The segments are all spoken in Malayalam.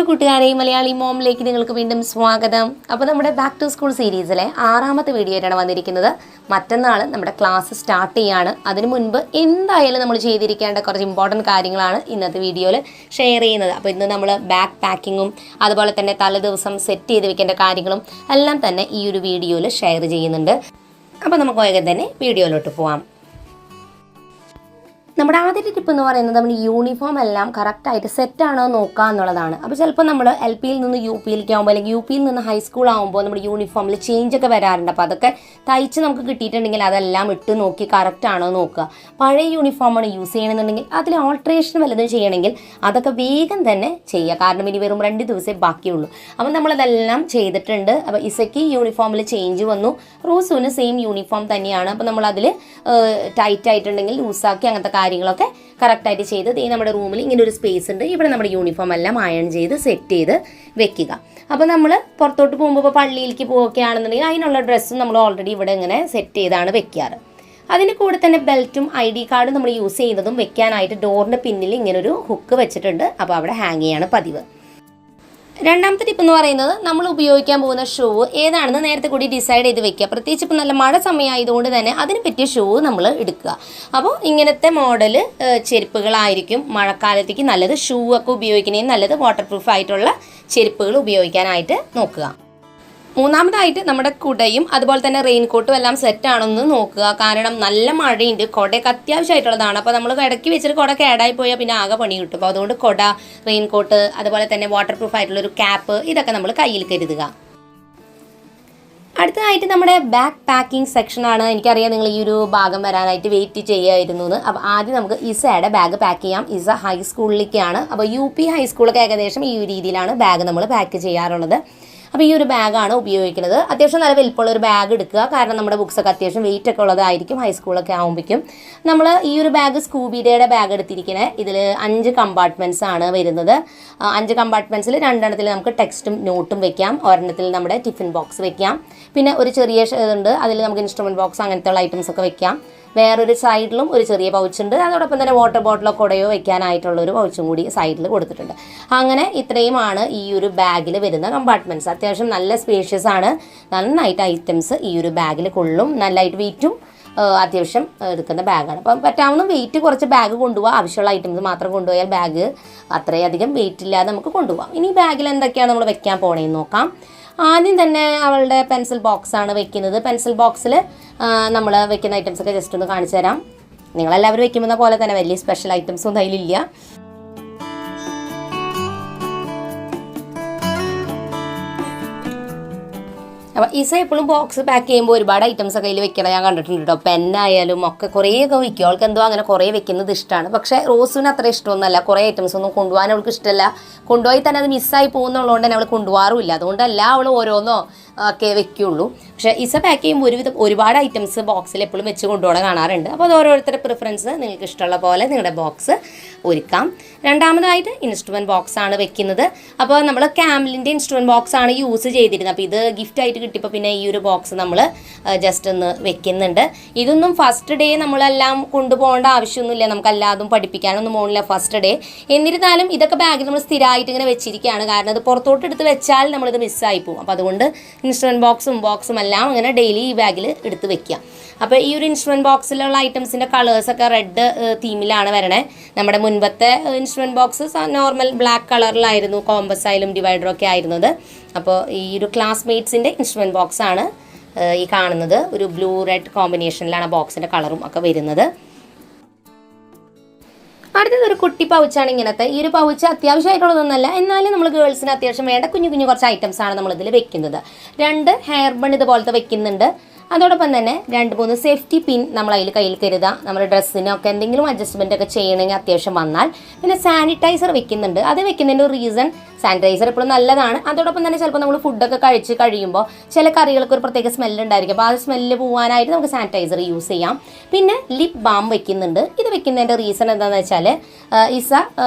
കൂട്ടുകാരെ മലയാളി മോമിലേക്ക് നിങ്ങൾക്ക് വീണ്ടും സ്വാഗതം. അപ്പോൾ നമ്മുടെ ബാക്ക് ടു സ്കൂൾ സീരീസിലെ 6ാമത്തെ വീഡിയോ ആയിട്ടാണ് വന്നിരിക്കുന്നത്. മറ്റന്നാൾ നമ്മുടെ ക്ലാസ് സ്റ്റാർട്ട് ചെയ്യാണ്. അതിനു മുൻപ് എന്തായാലും നമ്മൾ ചെയ്തിരിക്കേണ്ട കുറച്ച് ഇമ്പോർട്ടൻറ്റ് കാര്യങ്ങളാണ് ഇന്നത്തെ വീഡിയോയിൽ ഷെയർ ചെയ്യുന്നത്. അപ്പോൾ ഇന്ന് നമ്മൾ ബാഗ് പാക്കിങ്ങും അതുപോലെ തന്നെ തലേദിവസം സെറ്റ് ചെയ്ത് വെക്കേണ്ട കാര്യങ്ങളും എല്ലാം തന്നെ ഈ ഒരു വീഡിയോയിൽ ഷെയർ ചെയ്യുന്നുണ്ട്. അപ്പോൾ നമുക്ക് വേഗം തന്നെ വീഡിയോയിലോട്ട് പോവാം. നമ്മുടെ ആദ്യത്തെ ടിപ്പ് എന്ന് പറയുന്നത് നമ്മൾ യൂണിഫോം എല്ലാം കറക്റ്റായിട്ട് സെറ്റാണോ നോക്കുക എന്നുള്ളതാണ്. അപ്പോൾ ചിലപ്പോൾ നമ്മൾ എൽ പിയിൽ നിന്ന് യു പിയിലേക്ക് ആകുമ്പോൾ അല്ലെങ്കിൽ യു പിയിൽ നിന്ന് ഹൈസ്കൂൾ ആകുമ്പോൾ നമ്മുടെ യൂണിഫോമിൽ ചേഞ്ചൊക്കെ വരാറുണ്ട്. അപ്പോൾ അതൊക്കെ തയ്ച്ച് നമുക്ക് കിട്ടിയിട്ടുണ്ടെങ്കിൽ അതെല്ലാം ഇട്ട് നോക്കി കറക്റ്റാണോ നോക്കുക. പഴയ യൂണിഫോമാണ് യൂസ് ചെയ്യണമെന്നുണ്ടെങ്കിൽ അതിൽ ഓൾട്രേഷൻ വല്ലതും ചെയ്യണമെങ്കിൽ അതൊക്കെ വേഗം തന്നെ ചെയ്യുക. കാരണം ഇനി വെറും 2 ദിവസമേ ബാക്കിയുള്ളൂ. അപ്പോൾ നമ്മളതെല്ലാം ചെയ്തിട്ടുണ്ട്. അപ്പോൾ ഇസയ്ക്ക് യൂണിഫോമിൽ ചേഞ്ച് വന്നു, റോസുവിന് സെയിം യൂണിഫോം തന്നെയാണ്. അപ്പോൾ നമ്മളതിൽ ടൈറ്റ് ആയിട്ടുണ്ടെങ്കിൽ ലൂസാക്കി അങ്ങനത്തെ കാര്യങ്ങളൊക്കെ കറക്റ്റായിട്ട് ചെയ്ത് നമ്മുടെ റൂമിൽ ഇങ്ങനെ ഒരു സ്പേസ് ഉണ്ട്. ഇവിടെ നമ്മുടെ യൂണിഫോം എല്ലാം അയൺ ചെയ്ത് സെറ്റ് ചെയ്ത് വെക്കുക. അപ്പോൾ നമ്മൾ പുറത്തോട്ട് പോകുമ്പോൾ ഇപ്പോൾ പള്ളിയിലേക്ക് പോവുകയാണെന്നുണ്ടെങ്കിൽ അതിനുള്ള ഡ്രസ്സും നമ്മൾ ഓൾറെഡി ഇവിടെ ഇങ്ങനെ സെറ്റ് ചെയ്താണ് വെക്കാറ്. അതിൻ്റെ കൂടെ തന്നെ ബെൽറ്റും ID കാർഡും നമ്മൾ യൂസ് ചെയ്യുന്നതും വെക്കാനായിട്ട് ഡോറിൻ്റെ പിന്നിൽ ഇങ്ങനൊരു ഹുക്ക് വെച്ചിട്ടുണ്ട്. അപ്പോൾ അവിടെ ഹാങ് ചെയ്യാണ് പതിവ്. രണ്ടാമത്തെ ടിപ്പ് എന്ന് പറയുന്നത് നമ്മൾ ഉപയോഗിക്കാൻ പോകുന്ന ഷൂ ഏതാണെന്ന് നേരത്തെ കൂടി ഡിസൈഡ് ചെയ്ത് വെക്കുക. പ്രത്യേകിച്ച് ഇപ്പോൾ നല്ല മഴ സമയമായതുകൊണ്ട് തന്നെ അതിന് പറ്റിയ ഷൂ നമ്മൾ എടുക്കുക. അപ്പോൾ ഇങ്ങനത്തെ മോഡൽ ചെരുപ്പുകളായിരിക്കും മഴക്കാലത്തേക്ക് നല്ലത്. ഷൂ ഒക്കെ ഉപയോഗിക്കുന്നതിന് നല്ലത് വാട്ടർ പ്രൂഫ് ആയിട്ടുള്ള ചെരുപ്പുകൾ ഉപയോഗിക്കാനായിട്ട് നോക്കുക. മൂന്നാമതായിട്ട് നമ്മുടെ കുടയും അതുപോലെ തന്നെ റെയിൻകോട്ടും എല്ലാം സെറ്റാണെന്ന് നോക്കുക. കാരണം നല്ല മഴയുണ്ട്, കുടയൊക്കെ അത്യാവശ്യമായിട്ടുള്ളതാണ്. അപ്പോൾ നമ്മൾ ഇടയ്ക്ക് വെച്ചിട്ട് കുട കേടായി പോയാൽ പിന്നെ ആകെ പണി കിട്ടും. അപ്പോൾ അതുകൊണ്ട് കുട, റെയിൻകോട്ട്, അതുപോലെ തന്നെ വാട്ടർ പ്രൂഫ് ആയിട്ടുള്ളൊരു ക്യാപ്പ് ഇതൊക്കെ നമ്മൾ കയ്യിൽ കരുതുക. അടുത്തതായിട്ട് നമ്മുടെ ബാഗ് പാക്കിംഗ് സെക്ഷനാണ്. എനിക്കറിയാം നിങ്ങൾ ഈ ഒരു ഭാഗം വരാനായിട്ട് വെയിറ്റ് ചെയ്യുമായിരുന്നു എന്ന്. അപ്പോൾ ആദ്യം നമുക്ക് ഇസയുടെ ബാഗ് പാക്ക് ചെയ്യാം. ഇസ ഹൈസ്കൂളിലേക്കാണ്. അപ്പോൾ UP ഹൈസ്കൂളൊക്കെ ഏകദേശം ഈ ഒരു രീതിയിലാണ് ബാഗ് നമ്മൾ പാക്ക് ചെയ്യാറുള്ളത്. അപ്പോൾ ഈ ഒരു ബാഗാണ് ഉപയോഗിക്കുന്നത്. അത്യാവശ്യം നല്ല വലിപ്പമുള്ള ഒരു ബാഗ് എടുക്കുക. കാരണം നമ്മുടെ ബുക്സൊക്കെ അത്യാവശ്യം വെയിറ്റ് ഒക്കെ ഉള്ളതായിരിക്കും ഹൈസ്കൂളൊക്കെ ആകുമ്പോഴേക്കും. നമ്മൾ ഈ ഒരു ബാഗ് സ്കൂബിയുടെ ബാഗ് എടുത്തിരിക്കുന്നത്. ഇതിൽ 5 കമ്പാർട്ട്മെൻറ്റ്സ് ആണ് വരുന്നത്. 5 കമ്പാർട്ട്മെൻറ്റ്സിൽ 2 നമുക്ക് ടെക്സ്റ്റും നോട്ടും വെക്കാം. ഒരെണ്ണത്തിൽ നമ്മുടെ ടിഫിൻ ബോക്സ് വെക്കാം. പിന്നെ ഒരു ചെറിയ ഉണ്ട്, അതിൽ നമുക്ക് ഇൻസ്ട്രുമെൻറ്റ് ബോക്സ് അങ്ങനത്തെ ഉള്ള ഐറ്റംസ് ഒക്കെ വെക്കാം. വേറൊരു സൈഡിലും ഒരു ചെറിയ പൗച്ചുണ്ട്. അതോടൊപ്പം തന്നെ വാട്ടർ ബോട്ടിലോ കുടയോ വെക്കാനായിട്ടുള്ളൊരു പൗച്ചും കൂടി സൈഡിൽ കൊടുത്തിട്ടുണ്ട്. അങ്ങനെ ഇത്രയുമാണ് ഈ ഒരു ബാഗിൽ വരുന്ന കമ്പാർട്ട്മെൻറ്റ്സ്. അത്യാവശ്യം നല്ല സ്പേഷ്യസ് ആണ്. നന്നായിട്ട് ഐറ്റംസ് ഈ ഒരു ബാഗിൽ കൊള്ളും. നല്ലതായിട്ട് വെയിറ്റും അത്യാവശ്യം എടുക്കുന്ന ബാഗാണ്. അപ്പം പറ്റാവുന്ന വെയിറ്റ് കുറച്ച് ബാഗ് കൊണ്ടുപോകാം. ആവശ്യമുള്ള ഐറ്റംസ് മാത്രം കൊണ്ടുപോയാൽ ബാഗ് അത്രയധികം വെയിറ്റ് ഇല്ലാതെ നമുക്ക് കൊണ്ടുപോകാം. ഇനി ബാഗിൽ എന്തൊക്കെയാണ് നമ്മൾ വെക്കാൻ പോണേന്ന് നോക്കാം. ആദ്യം തന്നെ അവളുടെ പെൻസിൽ ബോക്സാണ് വെക്കുന്നത്. പെൻസിൽ ബോക്സിൽ നമ്മൾ വെക്കുന്ന ഐറ്റംസൊക്കെ ജസ്റ്റ് ഒന്ന് കാണിച്ചു തരാം. നിങ്ങളെല്ലാവരും വെക്കുന്ന പോലെ തന്നെ വലിയ സ്പെഷ്യൽ ഐറ്റംസൊന്നും അതിലില്ല. അപ്പോൾ ഇസ എപ്പോഴും ബോക്സ് പാക്ക് ചെയ്യുമ്പോൾ ഒരുപാട് ഐറ്റംസ് കയ്യിൽ വെക്കണം ഞാൻ കണ്ടിട്ടുണ്ട് കേട്ടോ. പെന്നായാലും ഒക്കെ കുറേയൊക്കെ വയ്ക്കും. അവൾക്ക് എന്തോ അങ്ങനെ കുറേ വെക്കുന്നത് ഇഷ്ടമാണ്. പക്ഷേ റോസിന് അത്ര ഇഷ്ടമൊന്നുമല്ല. കുറേ ഐറ്റംസ് ഒന്നും കൊണ്ടുപോകാൻ അവൾക്ക് ഇഷ്ടമല്ല. കൊണ്ടുപോയി തന്നെ അത് മിസ്സായി പോകുന്നുള്ളതുകൊണ്ട് തന്നെ അവൾ കൊണ്ടുപോകാറുമില്ല. അതുകൊണ്ടല്ല അവൾ ഓരോന്നോ ഒക്കെ വെക്കുകയുള്ളൂ. പക്ഷേ ഇസ പാക്ക് ചെയ്യുമ്പോൾ ഒരുപാട് ഐറ്റംസ് ബോക്സിൽ എപ്പോഴും വെച്ച് കൊണ്ടുപോകാൻ കാണാറുണ്ട്. അപ്പോൾ അത് ഓരോരുത്തരുടെ പ്രിഫറൻസ്. നിങ്ങൾക്ക് ഇഷ്ടമുള്ള പോലെ നിങ്ങളുടെ ബോക്സ് ഒരുക്കാം. രണ്ടാമതായിട്ട് ഇൻസ്ട്രുമെൻറ്റ് ബോക്സാണ് വെക്കുന്നത്. അപ്പോൾ നമ്മൾ ക്യാമലിൻ്റെ ഇൻസ്ട്രുമെൻറ്റ് ബോക്സാണ് യൂസ് ചെയ്തിരുന്നത്. അപ്പോൾ ഇത് ഗിഫ്റ്റായിട്ട് കിട്ടിയപ്പോൾ പിന്നെ ഈ ഒരു ബോക്സ് നമ്മൾ ജസ്റ്റ് ഒന്ന് വെക്കുന്നുണ്ട്. ഇതൊന്നും ഫസ്റ്റ് ഡേ നമ്മളെല്ലാം കൊണ്ടുപോകേണ്ട ആവശ്യമൊന്നുമില്ല. നമുക്കെല്ലാതും പഠിപ്പിക്കാനൊന്നും പോകണില്ല ഫസ്റ്റ് ഡേ. എന്നിരുന്നാലും ഇതൊക്കെ ബാഗിൽ നമ്മൾ സ്ഥിരമായിട്ട് ഇങ്ങനെ വെച്ചിരിക്കുകയാണ്. കാരണം അത് പുറത്തോട്ട് എടുത്ത് വെച്ചാൽ നമ്മളിത് മിസ്സായി പോകും. അപ്പോൾ അതുകൊണ്ട് ഇൻസ്ട്രുമെൻറ്റ് ബോക്സും എല്ലാം അങ്ങനെ ഡെയിലി ഈ ബാഗിൽ എടുത്ത് വെക്കുക. അപ്പോൾ ഈ ഒരു ഇൻസ്ട്രുമെൻറ്റ് ബോക്സിലുള്ള ഐറ്റംസിൻ്റെ കളേഴ്സൊക്കെ റെഡ് തീമിലാണ് വരണേ. നമ്മുടെ മുൻപത്തെ ഇൻസ്ട്രുമെൻറ്റ് ബോക്സ് നോർമൽ ബ്ലാക്ക് കളറിലായിരുന്നു, കോമ്പസ് ആയാലും ഡിവൈഡറും ഒക്കെ ആയിരുന്നത്. അപ്പോൾ ഈ ഒരു ക്ലാസ്മേറ്റ്സിൻ്റെ ഇൻസ്ട്രുമെൻറ്റ് ബോക്സാണ് ഈ കാണുന്നത്. ഒരു ബ്ലൂ റെഡ് കോമ്പിനേഷനിലാണ് ബോക്സിൻ്റെ കളറും ഒക്കെ വരുന്നത്. അടുത്തത് ഒരു കുട്ടി പൗച്ചാണ് ഇങ്ങനത്തെ. ഈ ഒരു പൗച്ച് അത്യാവശ്യമായിട്ടുള്ളതൊന്നുമല്ല, എന്നാലും നമ്മൾ ഗേൾസിന് അത്യാവശ്യം വേണ്ട കുഞ്ഞു കുറച്ച് ഐറ്റംസാണ് നമ്മളിതിൽ വെക്കുന്നത്. 2 ഹെയർ ബൺ ഇതുപോലത്തെ വെക്കുന്നുണ്ട്. അതോടൊപ്പം തന്നെ 2-3 സേഫ്റ്റി പിൻ നമ്മൾ അതിൽ കയ്യിൽ കരുതാം. നമ്മുടെ ഡ്രസ്സിനൊക്കെ എന്തെങ്കിലും അഡ്ജസ്റ്റ്മെൻ്റ് ഒക്കെ ചെയ്യണമെങ്കിൽ അത്യാവശ്യം വന്നാൽ. പിന്നെ സാനിറ്റൈസർ വെക്കുന്നുണ്ട്. അത് വെക്കുന്നതിൻ്റെ ഒരു റീസൺ സാനിറ്റൈസർ എപ്പോഴും നല്ലതാണ്. അതോടൊപ്പം തന്നെ ചിലപ്പോൾ നമ്മൾ ഫുഡൊക്കെ കഴിച്ച് കഴിയുമ്പോൾ ചില കറികൾക്ക് ഒരു പ്രത്യേക സ്മെല്ലുണ്ടായിരിക്കും. അപ്പോൾ ആ സ്മെല്ല് പോകാനായിട്ട് നമുക്ക് സാനിറ്റൈസർ യൂസ് ചെയ്യാം. പിന്നെ ലിപ് ബാം വെക്കുന്നുണ്ട്. ഇത് വെക്കുന്നതിൻ്റെ റീസൺ എന്താണെന്ന് വെച്ചാൽ ഇസ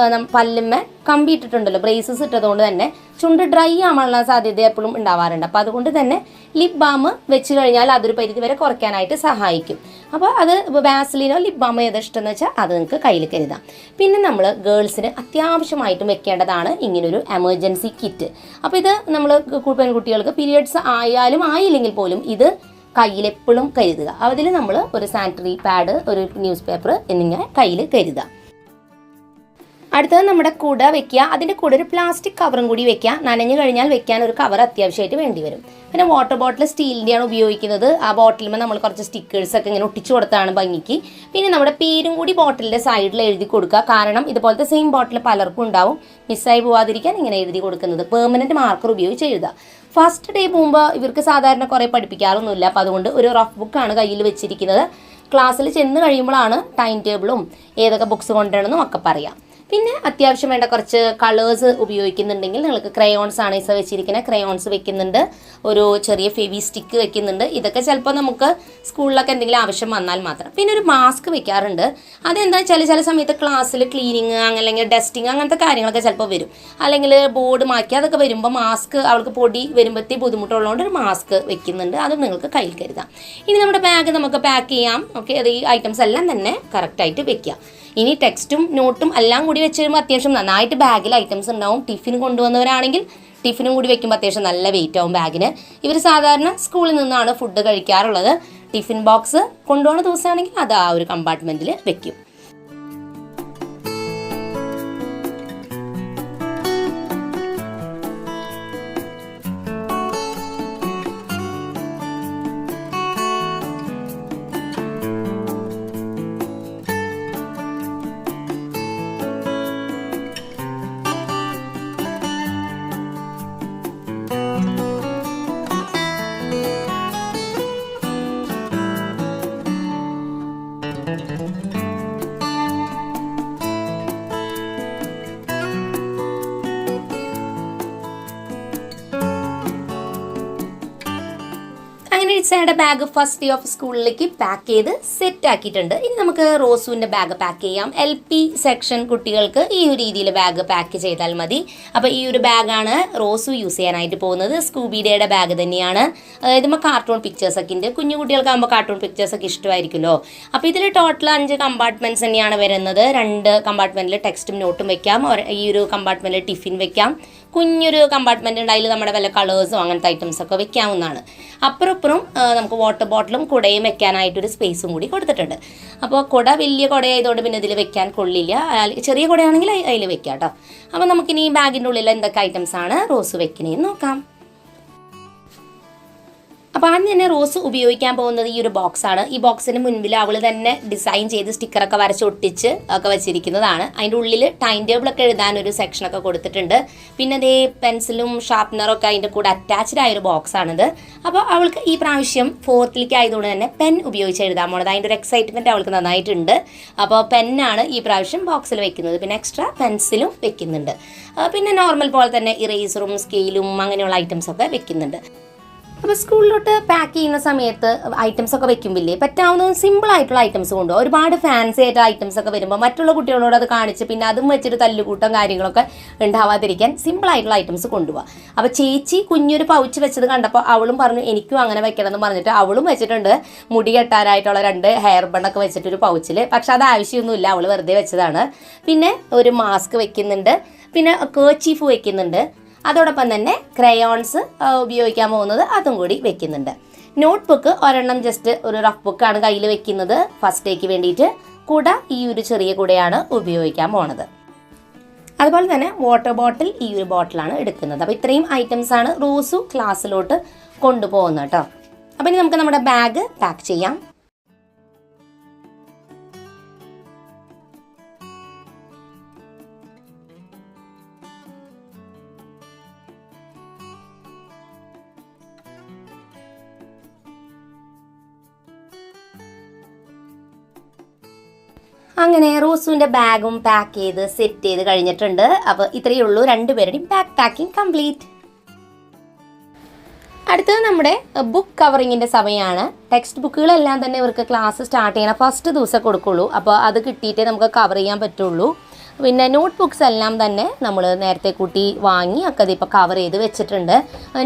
പല്ലുമ്മ കമ്പി ഇട്ടിട്ടുണ്ടല്ലോ, ബ്രേസസ് ഇട്ടതുകൊണ്ട് തന്നെ ചുണ്ട് ഡ്രൈ ആവാനുള്ള സാധ്യത എപ്പോഴും ഉണ്ടാവാറുണ്ട്. അപ്പോൾ അതുകൊണ്ട് തന്നെ ലിപ് ബാം വെച്ച് കഴിഞ്ഞാൽ അതൊരു പരിധി വരെ കുറയ്ക്കാനായിട്ട് സഹായിക്കും. അപ്പോൾ അത് വാസലിനോ ലിപ് ബാമോ ഏതാ ഇഷ്ടമെന്ന് വെച്ചാൽ അത് നിങ്ങൾക്ക് കയ്യിൽ കരുതാം. പിന്നെ നമ്മൾ ഗേൾസിന് അത്യാവശ്യമായിട്ടും വെക്കേണ്ടതാണ് ഇങ്ങനൊരു എമർജൻസി കിറ്റ്. അപ്പോൾ ഇത് നമ്മൾ പെൺകുട്ടികൾക്ക് പീരിയഡ്സ് ആയാലും ആയില്ലെങ്കിൽ പോലും ഇത് കയ്യിലെപ്പോഴും കരുതുക. അതിൽ നമ്മൾ ഒരു സാനിറ്ററി പാഡ്, ഒരു ന്യൂസ് പേപ്പർ എന്നിങ്ങനെ കയ്യിൽ കരുതുക. അടുത്തത് നമ്മുടെ കുട വെക്കുക. അതിൻ്റെ കൂടെ ഒരു പ്ലാസ്റ്റിക് കവറും കൂടി വെക്കുക. നനഞ്ഞു കഴിഞ്ഞാൽ വെക്കാൻ ഒരു കവർ അത്യാവശ്യമായിട്ട് വേണ്ടി വരും. പിന്നെ വാട്ടർ ബോട്ടിൽ സ്റ്റീലിൻ്റെയാണ് ഉപയോഗിക്കുന്നത്. ആ ബോട്ടിലുമ്പോൾ നമ്മൾ കുറച്ച് സ്റ്റിക്കേഴ്സൊക്കെ ഇങ്ങനെ ഒട്ടിച്ചു കൊടുത്താണ് ഭംഗിക്ക്. പിന്നെ നമ്മുടെ പേരും കൂടി ബോട്ടിലിൻ്റെ സൈഡിൽ എഴുതി കൊടുക്കുക. കാരണം ഇതുപോലത്തെ സെയിം ബോട്ടിൽ പലർക്കും ഉണ്ടാവും. മിസ്സായി പോവാതിരിക്കാൻ ഇങ്ങനെ എഴുതി കൊടുക്കുന്നത്. പെർമനൻറ്റ് മാർക്കർ ഉപയോഗിച്ച് എഴുതുക. ഫസ്റ്റ് ഡേ പോകുമ്പോൾ ഇവർക്ക് സാധാരണ കുറേ പഠിപ്പിക്കാറൊന്നുമില്ല. അപ്പോൾ അതുകൊണ്ട് ഒരു റഫ് ബുക്കാണ് കയ്യിൽ വെച്ചിരിക്കുന്നത്. ക്ലാസ്സിൽ ചെന്ന് കഴിയുമ്പോഴാണ് ടൈം ടേബിളും ഏതൊക്കെ ബുക്സ് കൊണ്ടുവരണമെന്നും ഒക്കെ പറയാം. പിന്നെ അത്യാവശ്യം വേണ്ട കുറച്ച് കളേഴ്സ് ഉപയോഗിക്കുന്നുണ്ടെങ്കിൽ നിങ്ങൾക്ക് ക്രയോൺസ് ആണ് ഇസ വെച്ചിരിക്കുന്നത്. ക്രയോൺസ് വെക്കുന്നുണ്ട്, ഒരു ചെറിയ ഫെവി സ്റ്റിക്ക് വെക്കുന്നുണ്ട്. ഇതൊക്കെ ചിലപ്പോൾ നമുക്ക് സ്കൂളിലൊക്കെ എന്തെങ്കിലും ആവശ്യം വന്നാൽ മാത്രം. പിന്നെ ഒരു മാസ്ക് വെക്കാറുണ്ട്. അതെന്താ വെച്ചാൽ ചില സമയത്ത് ക്ലാസ്സിൽ ക്ലീനിങ് അല്ലെങ്കിൽ ഡസ്റ്റിങ് അങ്ങനത്തെ കാര്യങ്ങളൊക്കെ ചിലപ്പോൾ വരും. അല്ലെങ്കിൽ ബോർഡ് മാറ്റി അതൊക്കെ വരുമ്പോൾ മാസ്ക് അവൾക്ക് പൊടി വരുമ്പോഴത്തേ ബുദ്ധിമുട്ടുള്ളതുകൊണ്ട് ഒരു മാസ്ക് വെക്കുന്നുണ്ട്. അതും നിങ്ങൾക്ക് കയ്യിൽ കരുതാം. ഇനി നമ്മുടെ ബാഗ് നമുക്ക് പാക്ക് ചെയ്യാം. ഓക്കെ, അത് ഈ ഐറ്റംസ് എല്ലാം തന്നെ കറക്റ്റായിട്ട് വെക്കുക. ഇനി ടെക്സ്റ്റും നോട്ടും എല്ലാം കൂടി വെച്ച് കഴിയുമ്പോൾ അത്യാവശ്യം നന്നായിട്ട് ബാഗിൽ ഐറ്റംസ് ഉണ്ടാവും. ടിഫിൻ കൊണ്ടുവന്നവരാണെങ്കിൽ ടിഫിനും കൂടി വെക്കുമ്പോൾ അത്യാവശ്യം നല്ല വെയിറ്റ് ആവും ബാഗിന്. ഇവർ സാധാരണ സ്കൂളിൽ നിന്നാണ് ഫുഡ് കഴിക്കാറുള്ളത്. ടിഫിൻ ബോക്സ് കൊണ്ടുപോകുന്ന ദിവസമാണെങ്കിൽ അത് ആ ഒരു കമ്പാർട്ട്മെൻറ്റിൽ വെക്കും. അങ്ങനെ ഇറ്റ്സയുടെ ബാഗ് ഫസ്റ്റ് ഡേ ഓഫ് സ്കൂളിലേക്ക് പാക്ക് ചെയ്ത് സെറ്റ് ആക്കിയിട്ടുണ്ട്. ഇനി നമുക്ക് റോസുവിൻ്റെ ബാഗ് പാക്ക് ചെയ്യാം. LP സെക്ഷൻ കുട്ടികൾക്ക് ഈ ഒരു രീതിയിൽ ബാഗ് പാക്ക് ചെയ്താൽ മതി. അപ്പോൾ ഈ ഒരു ബാഗാണ് റോസു യൂസ് ചെയ്യാനായിട്ട് പോകുന്നത്. സ്കൂബിഡയുടെ ബാഗ് തന്നെയാണ്. ഇതുമ്പോൾ കാർട്ടൂൺ പിക്ചേഴ്സൊക്കെ ഉണ്ട്. കുഞ്ഞു കുട്ടികൾക്കാകുമ്പോൾ കാർട്ടൂൺ പിക്ചേഴ്സൊക്കെ ഇഷ്ടമായിരിക്കുമല്ലോ. അപ്പോൾ ഇതിൽ ടോട്ടൽ 5 കമ്പാർട്ട്മെൻറ്റ്സ് തന്നെയാണ് വരുന്നത്. 2 കമ്പാർട്ട്മെൻറ്റിൽ ടെക്സ്റ്റും നോട്ടും വെക്കാം. ഈ ഒരു കമ്പാർട്ട്മെൻറ്റിൽ ടിഫിൻ വെക്കാം. കുഞ്ഞൊരു കമ്പാർട്ട്മെൻറ്റ് ഉണ്ടായാലും നമ്മുടെ വല്ല കളേഴ്സും അങ്ങനത്തെ ഐറ്റംസൊക്കെ വെക്കാവുന്നതാണ്. അപ്പുറം നമുക്ക് വാട്ടർ ബോട്ടിലും കുടയും വെക്കാനായിട്ടൊരു സ്പേസും കൂടി കൊടുത്തിട്ടുണ്ട്. അപ്പോൾ കുട വലിയ കുടയായതുകൊണ്ട് പിന്നെ ഇതിൽ വെക്കാൻ കൊള്ളില്ല. ചെറിയ കുടയാണെങ്കിൽ അതിൽ വെക്കാം കേട്ടോ. അപ്പോൾ നമുക്കിനി ബാഗിൻ്റെ ഉള്ളിൽ എന്തൊക്കെ ഐറ്റംസാണ് റോസ് വെക്കണേന്ന് നോക്കാം. അപ്പോൾ ആദ്യം തന്നെ റോസ് ഉപയോഗിക്കാൻ പോകുന്നത് ഈ ഒരു ബോക്സാണ്. ഈ ബോക്സിന് മുൻപിൽ അവൾ തന്നെ ഡിസൈൻ ചെയ്ത് സ്റ്റിക്കറൊക്കെ വരച്ച് ഒട്ടിച്ച് ഒക്കെ വെച്ചിരിക്കുന്നതാണ്. അതിൻ്റെ ഉള്ളിൽ ടൈം ടേബിളൊക്കെ എഴുതാനൊരു സെക്ഷനൊക്കെ കൊടുത്തിട്ടുണ്ട്. പിന്നെ അതേ പെൻസിലും ഷാർപ്നറൊക്കെ അതിൻ്റെ കൂടെ അറ്റാച്ച്ഡ് ആയൊരു ബോക്സാണിത്. അപ്പോൾ അവൾക്ക് ഈ പ്രാവശ്യം 4th ആയതുകൊണ്ട് തന്നെ പെൻ ഉപയോഗിച്ച് എഴുതാൻ പോണത്. അതിൻ്റെ ഒരു എക്സൈറ്റ്മെൻറ്റ് അവൾക്ക് നന്നായിട്ടുണ്ട്. അപ്പോൾ പെന്നാണ് ഈ പ്രാവശ്യം ബോക്സിൽ വെക്കുന്നത്. പിന്നെ എക്സ്ട്രാ പെൻസിലും വെക്കുന്നുണ്ട്. പിന്നെ നോർമൽ പോലെ തന്നെ ഇറേസറും സ്കെയിലും അങ്ങനെയുള്ള ഐറ്റംസൊക്കെ വെക്കുന്നുണ്ട്. അപ്പോൾ സ്കൂളിലോട്ട് പാക്ക് ചെയ്യുന്ന സമയത്ത് ഐറ്റംസ് ഒക്കെ വെക്കുമ്പില്ലേ പറ്റാവുന്ന സിമ്പിളായിട്ടുള്ള ഐറ്റംസ് കൊണ്ടുപോകും. ഒരുപാട് ഫാൻസി ആയിട്ട് ഐറ്റംസ് ഒക്കെ വരുമ്പോൾ മറ്റുള്ള കുട്ടികളോട് അത് കാണിച്ച് പിന്നെ അതും വെച്ചിട്ട് തല്ലുകൂട്ടം കാര്യങ്ങളൊക്കെ ഉണ്ടാവാതിരിക്കാൻ സിമ്പിളായിട്ടുള്ള ഐറ്റംസ് കൊണ്ടുപോകാം. അപ്പോൾ ചേച്ചി കുഞ്ഞൊരു പൗച്ച് വെച്ചത് കണ്ടപ്പോൾ അവളും പറഞ്ഞു എനിക്കും അങ്ങനെ വെക്കണം എന്ന് പറഞ്ഞിട്ട് അവളും വെച്ചിട്ടുണ്ട്. മുടി കെട്ടാനായിട്ടുള്ള 2 ഹെയർ ബണ്ണൊക്കെ വെച്ചിട്ടൊരു പൗച്ചിൽ. പക്ഷെ അത് ആവശ്യമൊന്നുമില്ല, അവൾ വെറുതെ വെച്ചതാണ്. പിന്നെ ഒരു മാസ്ക് വെക്കുന്നുണ്ട്. പിന്നെ കേർച്ചീഫ് വെക്കുന്നുണ്ട്. അതോടൊപ്പം തന്നെ ക്രയോൺസ് ഉപയോഗിക്കാൻ പോകുന്നത് അതും കൂടി വെക്കുന്നുണ്ട്. നോട്ട് ബുക്ക് ഒരെണ്ണം ജസ്റ്റ് ഒരു റഫ് ബുക്കാണ് കയ്യിൽ വെക്കുന്നത് ഫസ്റ്റ് ഡേക്ക് വേണ്ടിയിട്ട്. കുട ഈ ഒരു ചെറിയ കുടയാണ് ഉപയോഗിക്കാൻ പോണത്. അതുപോലെ തന്നെ വാട്ടർ ബോട്ടിൽ ഈ ഒരു ബോട്ടിലാണ് എടുക്കുന്നത്. അപ്പോൾ ഇത്രയും ഐറ്റംസാണ് റോസു ക്ലാസ്സിലോട്ട് കൊണ്ടുപോകുന്നത് കേട്ടോ. അപ്പോൾ ഇനി നമുക്ക് നമ്മുടെ ബാഗ് പാക്ക് ചെയ്യാം. അങ്ങനെ റോസുവിൻ്റെ ബാഗും പാക്ക് ചെയ്ത് സെറ്റ് ചെയ്ത് കഴിഞ്ഞിട്ടുണ്ട്. അപ്പോൾ ഇത്രയേ ഉള്ളൂ, 2 പേരുടെയും ബാഗ് പാക്കിംഗ് കംപ്ലീറ്റ്. അടുത്തത് നമ്മുടെ ബുക്ക് കവറിങ്ങിൻ്റെ സമയമാണ്. ടെക്സ്റ്റ് ബുക്കുകളെല്ലാം തന്നെ ഇവർക്ക് ക്ലാസ് സ്റ്റാർട്ട് ചെയ്യണ ഫസ്റ്റ് ദിവസം കൊടുക്കുള്ളൂ. അപ്പോൾ അത് കിട്ടിയിട്ടേ നമുക്ക് കവർ ചെയ്യാൻ പറ്റുള്ളൂ. പിന്നെ നോട്ട് ബുക്സ് എല്ലാം തന്നെ നമ്മൾ നേരത്തെ കൂട്ടി വാങ്ങി ഒക്കെ ഇപ്പോൾ കവർ ചെയ്ത് വെച്ചിട്ടുണ്ട്.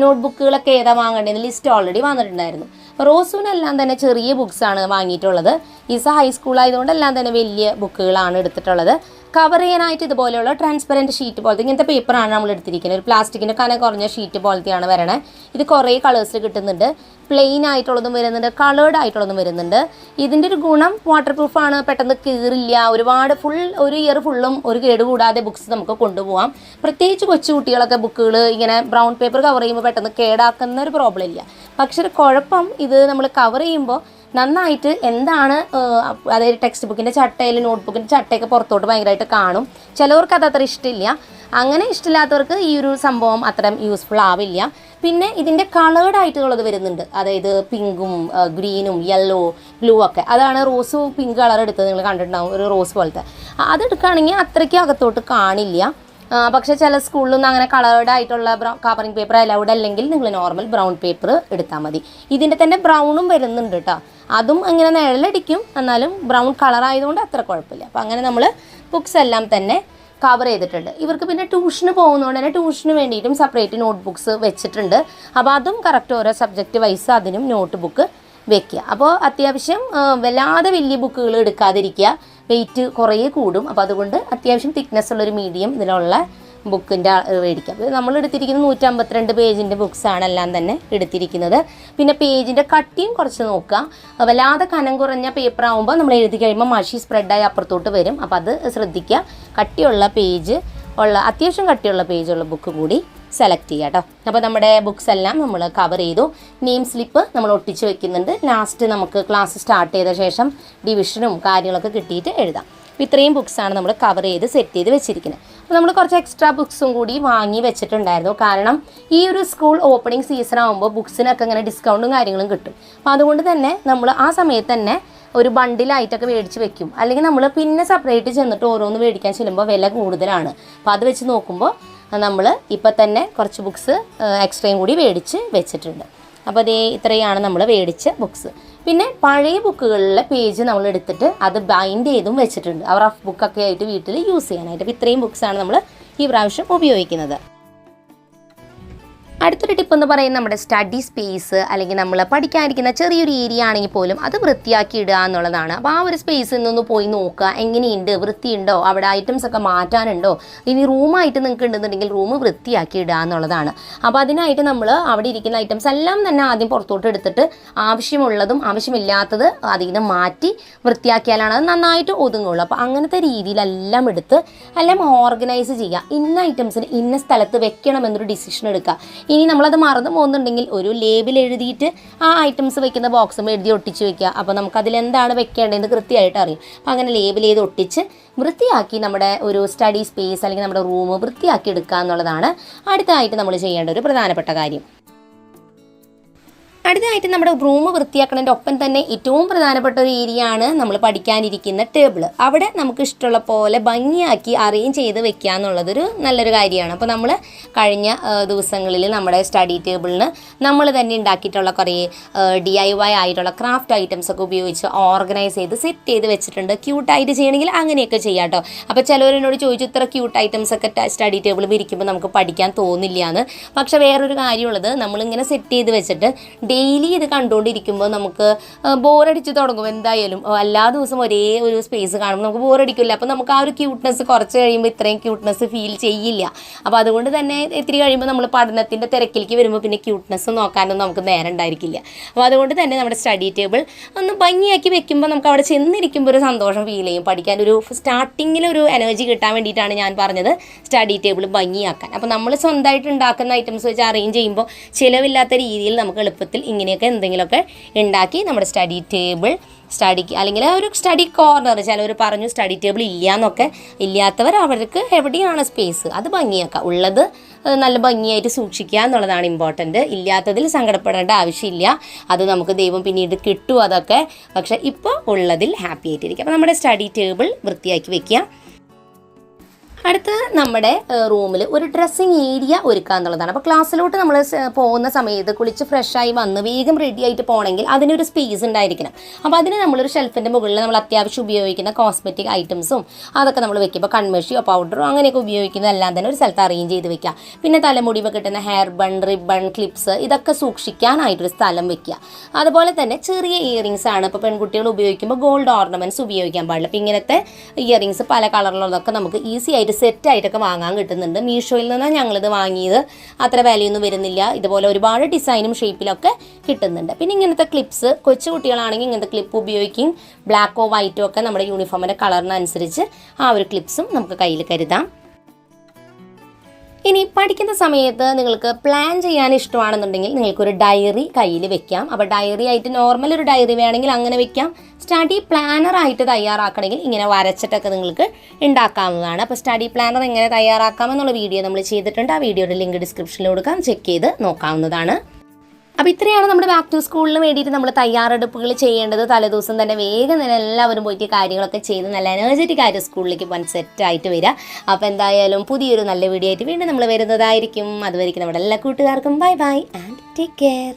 നോട്ട് ബുക്കുകളൊക്കെ ഏതാ വാങ്ങേണ്ടതെന്ന് ലിസ്റ്റ് ഓൾറെഡി വന്നിട്ടുണ്ടായിരുന്നു. റോസുവിനെല്ലാം തന്നെ ചെറിയ ബുക്സാണ് വാങ്ങിയിട്ടുള്ളത്. ഈസ ഹൈസ്കൂൾ ആയതുകൊണ്ട് എല്ലാം തന്നെ വലിയ ബുക്കുകളാണ് എടുത്തിട്ടുള്ളത്. കവർ ചെയ്യാനായിട്ട് ഇതുപോലെയുള്ള ട്രാൻസ്പെറൻറ്റ് ഷീറ്റ് പോലത്തെ ഇങ്ങനത്തെ പേപ്പറാണ് നമ്മൾ എടുത്തിരിക്കുന്നത്. ഒരു പ്ലാസ്റ്റിക്കിൻ്റെ കനം കുറഞ്ഞ ഷീറ്റ് പോലത്തെയാണ് വരണേ. ഇത് കുറേ കളേഴ്സിൽ കിട്ടുന്നുണ്ട്. പ്ലെയിൻ ആയിട്ടുള്ളതും വരുന്നുണ്ട്, കളേർഡ് ആയിട്ടുള്ളതും വരുന്നുണ്ട്. ഇതിൻ്റെ ഒരു ഗുണം വാട്ടർ പ്രൂഫാണ്, പെട്ടെന്ന് കീറില്ല. ഒരുപാട് ഒരു ഇയർ ഫുള്ളും ഒരു കേടുകൂടാതെ ബുക്സ് നമുക്ക് കൊണ്ടുപോകാം. പ്രത്യേകിച്ച് കൊച്ചു കുട്ടികളൊക്കെ ബുക്കുകൾ ഇങ്ങനെ ബ്രൗൺ പേപ്പർ കവർ ചെയ്യുമ്പോൾ പെട്ടെന്ന് കേടാക്കുന്ന ഒരു പ്രോബ്ലം ഇല്ല. പക്ഷെ ഒരു കുഴപ്പം ഇത് നമ്മൾ കവർ ചെയ്യുമ്പോൾ നന്നായിട്ട് എന്താണ്, അതായത് ടെക്സ്റ്റ് ബുക്കിൻ്റെ ചട്ടയിൽ നോട്ട് ബുക്കിൻ്റെ ചട്ടയൊക്കെ പുറത്തോട്ട് ഭയങ്കരമായിട്ട് കാണും. ചിലവർക്ക് അതത്ര ഇഷ്ടമില്ല. അങ്ങനെ ഇഷ്ടമില്ലാത്തവർക്ക് ഈ ഒരു സംഭവം അത്രയും യൂസ്ഫുൾ ആവില്ല. പിന്നെ ഇതിൻ്റെ കളേർഡ് ആയിട്ടുള്ളത് വരുന്നുണ്ട്, അതായത് പിങ്കും ഗ്രീനും യെല്ലോ ബ്ലൂ ഒക്കെ. അതാണ് റോസ് പിങ്ക് കളർ എടുത്തത്, നിങ്ങൾ കണ്ടിട്ടുണ്ടാവും, ഒരു റോസ് പോലത്തെ. അതെടുക്കുകയാണെങ്കിൽ അത്രയ്ക്ക് അകത്തോട്ട് കാണില്ല. പക്ഷേ ചില സ്കൂളിലൊന്നും അങ്ങനെ കളേർഡ് ആയിട്ടുള്ള കവറിങ് പേപ്പർ അലൗഡ് അല്ലെങ്കിൽ നിങ്ങൾ നോർമൽ ബ്രൗൺ പേപ്പർ എടുത്താൽ മതി. ഇതിൻ്റെ തന്നെ ബ്രൗണും വരുന്നുണ്ട് കേട്ടോ. അതും ഇങ്ങനെ നിഴലടിക്കും, എന്നാലും ബ്രൗൺ കളർ ആയതുകൊണ്ട് അത്ര കുഴപ്പമില്ല. അപ്പോൾ അങ്ങനെ നമ്മൾ ബുക്സ് എല്ലാം തന്നെ കവർ ചെയ്തിട്ടുണ്ട്. ഇവർക്ക് പിന്നെ ട്യൂഷന് പോകുന്നതുകൊണ്ട് തന്നെ ട്യൂഷന് വേണ്ടിയിട്ടും സെപ്പറേറ്റ് നോട്ട് ബുക്സ് വെച്ചിട്ടുണ്ട്. അപ്പോൾ അതും കറക്റ്റ് ഓരോ സബ്ജക്റ്റ് വൈസ് അതിനും നോട്ട് ബുക്ക് വെക്കുക. അപ്പോൾ അത്യാവശ്യം വല്ലാതെ വലിയ ബുക്കുകൾ എടുക്കാതിരിക്കുക, വെയിറ്റ് കുറേ കൂടും. അപ്പോൾ അതുകൊണ്ട് അത്യാവശ്യം തിക്നെസ് ഉള്ളൊരു മീഡിയം ഇതിലുള്ള ബുക്കിൻ്റെ മേടിക്കാം. നമ്മൾ എടുത്തിരിക്കുന്നത് 152 പേജിൻ്റെ ബുക്സാണ് എല്ലാം തന്നെ എടുത്തിരിക്കുന്നത്. പിന്നെ പേജിൻ്റെ കട്ടിയും കുറച്ച് നോക്കുക. വല്ലാതെ കനം കുറഞ്ഞ പേപ്പർ ആകുമ്പോൾ നമ്മൾ എഴുതി കഴിയുമ്പോൾ മഷി സ്പ്രെഡായി അപ്പുറത്തോട്ട് വരും. അപ്പോൾ അത് ശ്രദ്ധിക്കുക. കട്ടിയുള്ള പേജ് ഉള്ള, അത്യാവശ്യം കട്ടിയുള്ള പേജുള്ള ബുക്ക് കൂടി സെലക്ട് ചെയ്യുക കേട്ടോ. അപ്പോൾ നമ്മുടെ ബുക്സ് എല്ലാം നമ്മൾ കവർ ചെയ്തു. നെയിം സ്ലിപ്പ് നമ്മൾ ഒട്ടിച്ച് വെക്കുന്നുണ്ട്. ലാസ്റ്റ് നമുക്ക് ക്ലാസ് സ്റ്റാർട്ട് ചെയ്ത ശേഷം ഡിവിഷനും കാര്യങ്ങളൊക്കെ കിട്ടിയിട്ട് എഴുതാം. അപ്പോൾ ഇത്രയും ബുക്സാണ് നമ്മൾ കവർ ചെയ്ത് സെറ്റ് ചെയ്ത് വെച്ചിരിക്കുന്നത്. അപ്പോൾ നമ്മൾ കുറച്ച് എക്സ്ട്രാ ബുക്സും കൂടി വാങ്ങി വെച്ചിട്ടുണ്ടായിരുന്നു. കാരണം ഈ ഒരു സ്കൂൾ ഓപ്പണിംഗ് സീസൺ ആകുമ്പോൾ ബുക്സിനൊക്കെ ഇങ്ങനെ ഡിസ്കൗണ്ടും കാര്യങ്ങളും കിട്ടും. അപ്പോൾ അതുകൊണ്ട് തന്നെ നമ്മൾ ആ സമയത്ത് തന്നെ ഒരു ബണ്ടിലായിട്ടൊക്കെ മേടിച്ച് വെക്കും. അല്ലെങ്കിൽ നമ്മൾ പിന്നെ സെപ്പറേറ്റ് ചെന്നിട്ട് ഓരോന്ന് മേടിക്കാൻ ചെല്ലുമ്പോൾ വില കൂടുതലാണ്. അപ്പോൾ അത് വെച്ച് നോക്കുമ്പോൾ നമ്മൾ ഇപ്പം തന്നെ കുറച്ച് ബുക്സ് എക്സ്ട്രയും കൂടി മേടിച്ച് വെച്ചിട്ടുണ്ട്. അപ്പോൾ അതേ ഇത്രയാണ് നമ്മൾ മേടിച്ച ബുക്സ്. പിന്നെ പഴയ ബുക്കുകളിലെ പേജ് നമ്മൾ എടുത്തിട്ട് അത് ബൈൻഡ് ചെയ്തും വെച്ചിട്ടുണ്ട്, അവർ റഫ് ബുക്കൊക്കെ ആയിട്ട് വീട്ടിൽ യൂസ് ചെയ്യാനായിട്ട്. അപ്പോൾ ഇത്രയും ബുക്സാണ് നമ്മൾ ഈ പ്രാവശ്യം ഉപയോഗിക്കുന്നത്. അടുത്തൊരു ടിപ്പ് എന്ന് പറയുന്നത് നമ്മുടെ സ്റ്റഡി സ്പേസ്, അല്ലെങ്കിൽ നമ്മൾ പഠിക്കാനിരിക്കുന്ന ചെറിയൊരു ഏരിയ ആണെങ്കിൽ പോലും അത് വൃത്തിയാക്കി ഇടുക എന്നുള്ളതാണ്. അപ്പോൾ ആ ഒരു സ്പേസിൽ നിന്ന് പോയി നോക്കുക, എങ്ങനെയുണ്ട്, വൃത്തിയുണ്ടോ, അവിടെ ഐറ്റംസ് ഒക്കെ മാറ്റാനുണ്ടോ, ഇനി റൂമായിട്ട് നിങ്ങൾക്ക് ഉണ്ടെന്നുണ്ടെങ്കിൽ റൂം വൃത്തിയാക്കി ഇടുക എന്നുള്ളതാണ്. അപ്പോൾ അതിനായിട്ട് നമ്മൾ അവിടെ ഇരിക്കുന്ന ഐറ്റംസ് എല്ലാം തന്നെ ആദ്യം പുറത്തോട്ട് എടുത്തിട്ട് ആവശ്യമുള്ളതും ആവശ്യമില്ലാത്തത് അതിൽ നിന്ന് മാറ്റി വൃത്തിയാക്കിയാലാണ് അത് നന്നായിട്ട് ഒതുങ്ങുള്ളൂ. അപ്പോൾ അങ്ങനത്തെ രീതിയിലെല്ലാം എടുത്ത് എല്ലാം ഓർഗനൈസ് ചെയ്യുക. ഇന്ന ഐറ്റംസിന് ഇന്ന സ്ഥലത്ത് വെക്കണമെന്നൊരു ഡിസിഷൻ എടുക്കുക. ഇനി നമ്മളത് മറന്നു പോകുന്നുണ്ടെങ്കിൽ ഒരു ലേബിൾ എഴുതിയിട്ട് ആ ഐറ്റംസ് വെക്കുന്ന ബോക്സും എഴുതി ഒട്ടിച്ച് വെക്കുക. അപ്പോൾ നമുക്കതിലെന്താണ് വെക്കേണ്ടതെന്ന് കൃത്യമായിട്ട് അറിയും. അപ്പോൾ അങ്ങനെ ലേബിൾ ചെയ്ത് ഒട്ടിച്ച് വൃത്തിയാക്കി നമ്മുടെ ഒരു സ്റ്റഡി സ്പേസ് അല്ലെങ്കിൽ നമ്മുടെ റൂം വൃത്തിയാക്കി എടുക്കുക എന്നുള്ളതാണ് അടുത്തതായിട്ട് നമ്മൾ ചെയ്യേണ്ട ഒരു പ്രധാനപ്പെട്ട കാര്യം. അടുത്തതായിട്ട് നമ്മുടെ റൂം വൃത്തിയാക്കുന്നതിൻ്റെ ഒപ്പം തന്നെ ഏറ്റവും പ്രധാനപ്പെട്ട ഒരു ഏരിയ ആണ് നമ്മൾ പഠിക്കാനിരിക്കുന്ന ടേബിൾ. അവിടെ നമുക്ക് ഇഷ്ടമുള്ള പോലെ ഭംഗിയാക്കി അറേഞ്ച് ചെയ്ത് വെക്കുക എന്നുള്ളതൊരു നല്ലൊരു കാര്യമാണ്. അപ്പോൾ നമ്മൾ കഴിഞ്ഞ ദിവസങ്ങളിൽ നമ്മുടെ സ്റ്റഡി ടേബിളിന് നമ്മൾ തന്നെ ഉണ്ടാക്കിയിട്ടുള്ള കുറേ DIY ആയിട്ടുള്ള ക്രാഫ്റ്റ് ഐറ്റംസ് ഒക്കെ ഉപയോഗിച്ച് ഓർഗനൈസ് ചെയ്ത് സെറ്റ് ചെയ്ത് വെച്ചിട്ടുണ്ട്. ക്യൂട്ടായിട്ട് ചെയ്യണമെങ്കിൽ അങ്ങനെയൊക്കെ ചെയ്യാം കേട്ടോ. അപ്പോൾ ചിലവരെന്നോട് ചോദിച്ചു ഇത്ര ക്യൂട്ട് ഐറ്റംസ് ഒക്കെ സ്റ്റഡി ടേബിൾ ഇരിക്കുമ്പോൾ നമുക്ക് പഠിക്കാൻ തോന്നില്ല എന്ന്. പക്ഷേ വേറൊരു കാര്യമുള്ളത്, നമ്മളിങ്ങനെ സെറ്റ് ചെയ്ത് വെച്ചിട്ട് ഡെയിലി ഇത് കണ്ടുകൊണ്ടിരിക്കുമ്പോൾ നമുക്ക് ബോറടിച്ച് തുടങ്ങും. എന്തായാലും എല്ലാ ദിവസവും ഒരേ ഒരു സ്പേസ് കാണുമ്പോൾ നമുക്ക് ബോറടിക്കില്ല. അപ്പോൾ നമുക്ക് ആ ഒരു ക്യൂട്ട്നെസ് കുറച്ച് കഴിയുമ്പോൾ ഇത്രയും ക്യൂട്ട്നെസ് ഫീൽ ചെയ്യില്ല. അപ്പോൾ അതുകൊണ്ട് തന്നെ ഇത്തിരി കഴിയുമ്പോൾ നമ്മൾ പഠനത്തിൻ്റെ തിരക്കിലേക്ക് വരുമ്പോൾ പിന്നെ ക്യൂട്ട്നെസ് നോക്കാനൊന്നും നമുക്ക് നേരം ഉണ്ടായിരിക്കില്ല. അപ്പോൾ അതുകൊണ്ട് തന്നെ നമ്മുടെ സ്റ്റഡി ടേബിൾ ഒന്ന് ഭംഗിയാക്കി വെക്കുമ്പോൾ നമുക്ക് അവിടെ ചെന്നിരിക്കുമ്പോൾ ഒരു സന്തോഷം ഫീൽ ചെയ്യും. പഠിക്കാൻ ഒരു സ്റ്റാർട്ടിങ്ങിലൊരു എനർജി കിട്ടാൻ വേണ്ടിയിട്ടാണ് ഞാൻ പറഞ്ഞത് സ്റ്റഡി ടേബിൾ ഭംഗിയാക്കാൻ. അപ്പോൾ നമ്മൾ സ്വന്തമായിട്ട് ഉണ്ടാക്കുന്ന ഐറ്റംസ് വെച്ച് അറേഞ്ച് ചെയ്യുമ്പോൾ ചിലവില്ലാത്ത രീതിയിൽ നമുക്ക് എളുപ്പത്തിൽ ഇങ്ങനെയൊക്കെ എന്തെങ്കിലുമൊക്കെ ഉണ്ടാക്കി നമ്മുടെ സ്റ്റഡി ടേബിൾ സ്റ്റഡിക്ക് അല്ലെങ്കിൽ ഒരു സ്റ്റഡി കോർണർ, ചിലവർ പറഞ്ഞു സ്റ്റഡി ടേബിൾ ഇല്ല എന്നൊക്കെ. ഇല്ലാത്തവർ അവർക്ക് എവിടെയാണ് സ്പേസ് അത് ഭംഗിയാക്കുക, ഉള്ളത് നല്ല ഭംഗിയായിട്ട് സൂക്ഷിക്കുക എന്നുള്ളതാണ് ഇമ്പോർട്ടൻറ്റ്. ഇല്ലാത്തതിൽ സങ്കടപ്പെടേണ്ട ആവശ്യമില്ല, അത് നമുക്ക് ദൈവം പിന്നീട് കിട്ടും അതൊക്കെ. പക്ഷേ ഇപ്പോൾ ഉള്ളതിൽ ഹാപ്പി ആയിട്ടിരിക്കുക. അപ്പോൾ നമ്മുടെ സ്റ്റഡി ടേബിൾ വൃത്തിയാക്കി വെക്കുക. അടുത്ത നമ്മുടെ റൂമിൽ ഒരു ഡ്രസ്സിങ് ഏരിയ ഒരുക്കുക എന്നുള്ളതാണ്. അപ്പോൾ ക്ലാസ്സിലോട്ട് നമ്മൾ പോകുന്ന സമയത്ത് കുളിച്ച് ഫ്രഷായി വന്ന് വേഗം റെഡി ആയിട്ട് പോകണമെങ്കിൽ അതിനൊരു സ്പേസ് ഉണ്ടായിരിക്കണം. അപ്പോൾ അതിന് നമ്മളൊരു ഷെൽഫിൻ്റെ മുകളിൽ നമ്മൾ അത്യാവശ്യം ഉപയോഗിക്കുന്ന കോസ്മെറ്റിക് ഐറ്റംസും അതൊക്കെ നമ്മൾ വെക്കുക. ഇപ്പോൾ കൺമഷിയോ പൗഡറോ അങ്ങനെയൊക്കെ ഉപയോഗിക്കുന്നതെല്ലാം തന്നെ ഒരു സ്ഥലത്ത് അറേഞ്ച് ചെയ്ത് വെക്കുക. പിന്നെ തലമുടിവ് കിട്ടുന്ന ഹെയർ ബൺ, റിബൺ, ക്ലിപ്സ് ഇതൊക്കെ സൂക്ഷിക്കാനായിട്ടൊരു സ്ഥലം വെക്കുക. അതുപോലെ തന്നെ ചെറിയ ഇയറിങ്സ് ആണ് ഇപ്പോൾ പെൺകുട്ടികൾ ഉപയോഗിക്കുമ്പോൾ ഗോൾഡ് ഓർണമെൻറ്റ്സ് ഉപയോഗിക്കാൻ പാടില്ല. അപ്പോൾ ഇങ്ങനത്തെ ഇയറിങ്സ് പല കളറിലുള്ളതൊക്കെ നമുക്ക് ഈസി ആയിട്ട് സെറ്റായിട്ടൊക്കെ വാങ്ങാൻ കിട്ടുന്നുണ്ട്. മീഷോയിൽ നിന്നാണ് ഞങ്ങളിത് വാങ്ങിയത്. അത്ര വിലയൊന്നും വരുന്നില്ല. ഇതുപോലെ ഒരുപാട് ഡിസൈനും ഷേപ്പിലൊക്കെ കിട്ടുന്നുണ്ട്. പിന്നെ ഇങ്ങനത്തെ ക്ലിപ്സ് കൊച്ചു കുട്ടികളാണെങ്കിൽ ഇങ്ങനത്തെ ക്ലിപ്പ് ഉപയോഗിക്കും. ബ്ലാക്കോ വൈറ്റോ ഒക്കെ നമ്മുടെ യൂണിഫോമിൻ്റെ കളറിനനുസരിച്ച് ആ ഒരു ക്ലിപ്സും നമുക്ക് കയ്യിൽ കരുതാം. ഇനി പഠിക്കുന്ന സമയത്ത് നിങ്ങൾക്ക് പ്ലാൻ ചെയ്യാൻ ഇഷ്ടമാണെന്നുണ്ടെങ്കിൽ നിങ്ങൾക്കൊരു ഡയറി കയ്യിൽ വെക്കാം. അപ്പോൾ ഡയറി ആയിട്ട് നോർമൽ ഒരു ഡയറി വേണമെങ്കിൽ അങ്ങനെ വെക്കാം. സ്റ്റഡി പ്ലാനറായിട്ട് തയ്യാറാക്കണമെങ്കിൽ ഇങ്ങനെ വരച്ചിട്ടൊക്കെ നിങ്ങൾക്ക് ഉണ്ടാക്കാവുന്നതാണ്. അപ്പോൾ സ്റ്റഡി പ്ലാനർ എങ്ങനെ തയ്യാറാക്കാമെന്നുള്ള വീഡിയോ നമ്മൾ ചെയ്തിട്ടുണ്ട്. ആ വീഡിയോയുടെ ലിങ്ക് ഡിസ്ക്രിപ്ഷനിൽ കൊടുക്കാം, ചെക്ക് ചെയ്ത് നോക്കാവുന്നതാണ്. അപ്പോൾ ഇത്രയാണ് നമ്മുടെ ബാക്ക് ടു സ്കൂളിന് വേണ്ടിയിട്ട് നമ്മൾ തയ്യാറെടുപ്പുകൾ ചെയ്യേണ്ടത്. തലേദിവസം തന്നെ വേഗം തന്നെ എല്ലാവരും പോയിട്ട് കാര്യങ്ങളൊക്കെ ചെയ്ത് നല്ല എനർജറ്റിക് ആയിട്ട് സ്കൂളിലേക്ക് പോകാൻ സെറ്റായിട്ട് വരിക. അപ്പോൾ എന്തായാലും പുതിയൊരു നല്ല വീഡിയോ ആയിട്ട് വീണ്ടും നമ്മൾ വരുന്നതായിരിക്കും. അതുവരെയ്ക്കും നമ്മുടെ എല്ലാ കൂട്ടുകാർക്കും bye bye and take care.